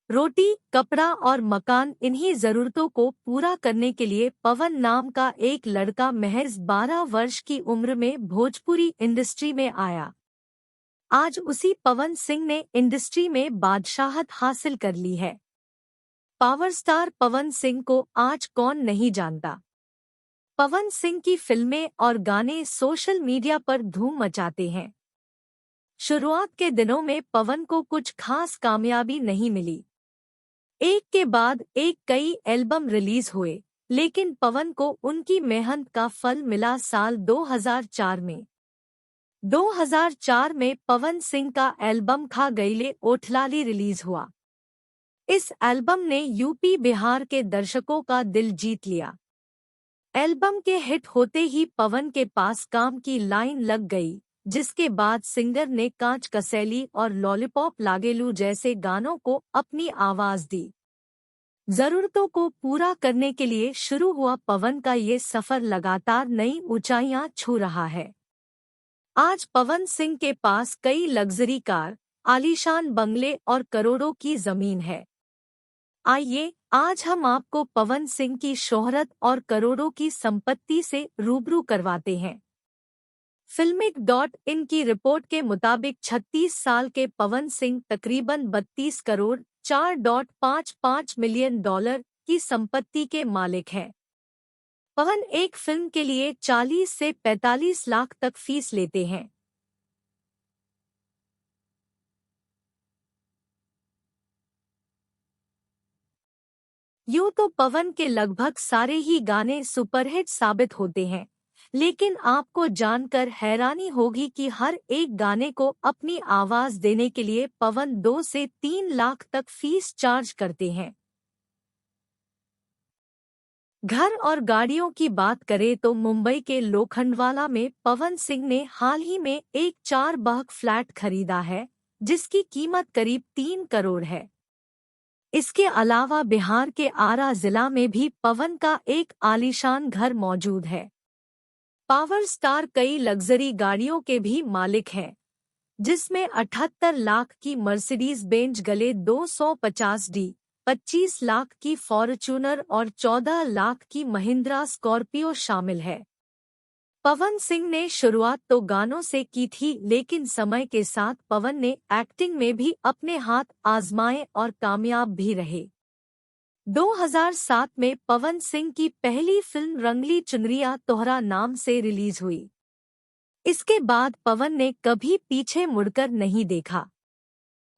रोटी, कपड़ा और मकान, इन्हीं जरूरतों को पूरा करने के लिए पवन नाम का एक लड़का महज 12 वर्ष की उम्र में भोजपुरी इंडस्ट्री में आया। आज उसी पवन सिंह ने इंडस्ट्री में बादशाहत हासिल कर ली है। पावर स्टार पवन सिंह को आज कौन नहीं जानता। पवन सिंह की फिल्में और गाने सोशल मीडिया पर धूम मचाते हैं। शुरुआत के दिनों में पवन को कुछ खास कामयाबी नहीं मिली। एक के बाद एक कई एल्बम रिलीज हुए, लेकिन पवन को उनकी मेहनत का फल मिला साल 2004 में। 2004 में पवन सिंह का एल्बम खा गईले ओठलाली रिलीज हुआ। इस एल्बम ने यूपी बिहार के दर्शकों का दिल जीत लिया। एल्बम के हिट होते ही पवन के पास काम की लाइन लग गई, जिसके बाद सिंगर ने कांच कसैली और लॉलीपॉप लागेलू जैसे गानों को अपनी आवाज दी। जरूरतों को पूरा करने के लिए शुरू हुआ पवन का ये सफर लगातार नई ऊंचाइयां छू रहा है। आज पवन सिंह के पास कई लग्जरी कार, आलीशान बंगले और करोड़ों की जमीन है। आइए आज हम आपको पवन सिंह की शोहरत और करोड़ों की संपत्ति से रूबरू करवाते हैं। Filmic.in की रिपोर्ट के मुताबिक 36 साल के पवन सिंह तकरीबन 32 करोड़ 4.55 मिलियन डॉलर की संपत्ति के मालिक हैं। पवन एक फिल्म के लिए 40 से 45 लाख तक फीस लेते हैं। यूं तो पवन के लगभग सारे ही गाने सुपरहिट साबित होते हैं, लेकिन आपको जानकर हैरानी होगी कि हर एक गाने को अपनी आवाज देने के लिए पवन 2 से 3 लाख तक फीस चार्ज करते हैं। घर और गाड़ियों की बात करें तो मुंबई के लोखंडवाला में पवन सिंह ने हाल ही में एक 4 BHK फ्लैट खरीदा है, जिसकी कीमत करीब 3 करोड़ है। इसके अलावा बिहार के आरा जिला में भी पवन का एक आलीशान घर मौजूद है। पावर स्टार कई लग्जरी गाड़ियों के भी मालिक हैं, जिसमें 78 लाख की मर्सिडीज बेंज गले 250D, 25 लाख की फॉर्च्यूनर और 14 लाख की महिंद्रा स्कॉर्पियो शामिल है। पवन सिंह ने शुरुआत तो गानों से की थी, लेकिन समय के साथ पवन ने एक्टिंग में भी अपने हाथ आजमाए और कामयाब भी रहे। 2007 में पवन सिंह की पहली फिल्म रंगली चुनरिया तोहरा नाम से रिलीज हुई। इसके बाद पवन ने कभी पीछे मुड़कर नहीं देखा।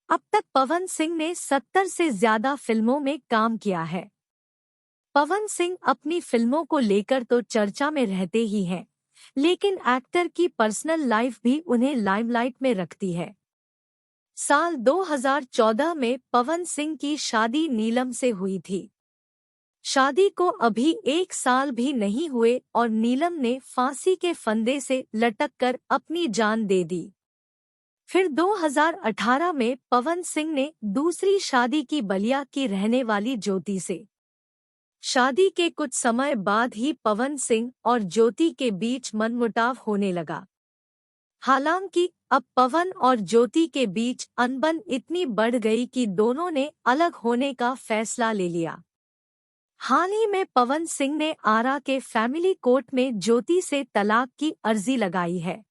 अब तक पवन सिंह ने 70 से ज्यादा फिल्मों में काम किया है। पवन सिंह अपनी फिल्मों को लेकर तो चर्चा में रहते ही हैं, लेकिन एक्टर की पर्सनल लाइफ भी उन्हें लाइमलाइट में रखती है। साल 2014 में पवन सिंह की शादी नीलम से हुई थी। शादी को अभी 1 साल भी नहीं हुए और नीलम ने फांसी के फंदे से लटककर अपनी जान दे दी। फिर 2018 में पवन सिंह ने दूसरी शादी की बलिया की रहने वाली ज्योति से। शादी के कुछ समय बाद ही पवन सिंह और ज्योति के बीच मनमुटाव होने लगा। हालांकि अब पवन और ज्योति के बीच अनबन इतनी बढ़ गई कि दोनों ने अलग होने का फैसला ले लिया। हाल ही में पवन सिंह ने आरा के फैमिली कोर्ट में ज्योति से तलाक की अर्जी लगाई है।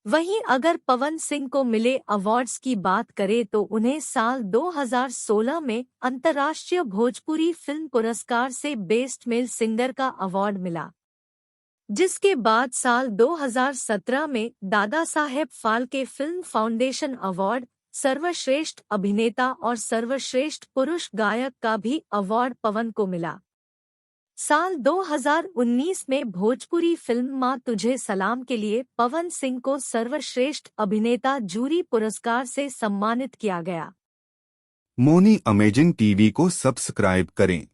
वहीं अगर पवन सिंह को मिले अवार्ड्स की बात करें तो उन्हें साल 2016 में अंतर्राष्ट्रीय भोजपुरी फिल्म पुरस्कार से बेस्ट मेल सिंगर का अवार्ड मिला, जिसके बाद साल 2017 में Dada Saheb Phalke film foundation award, सर्वश्रेष्ठ अभिनेता और सर्वश्रेष्ठ पुरुष गायक का भी अवार्ड पवन को मिला। साल 2019 में भोजपुरी फिल्म माँ तुझे सलाम के लिए पवन सिंह को सर्वश्रेष्ठ अभिनेता जूरी पुरस्कार से सम्मानित किया गया। मोनी अमेजिंग टीवी को सब्सक्राइब करें।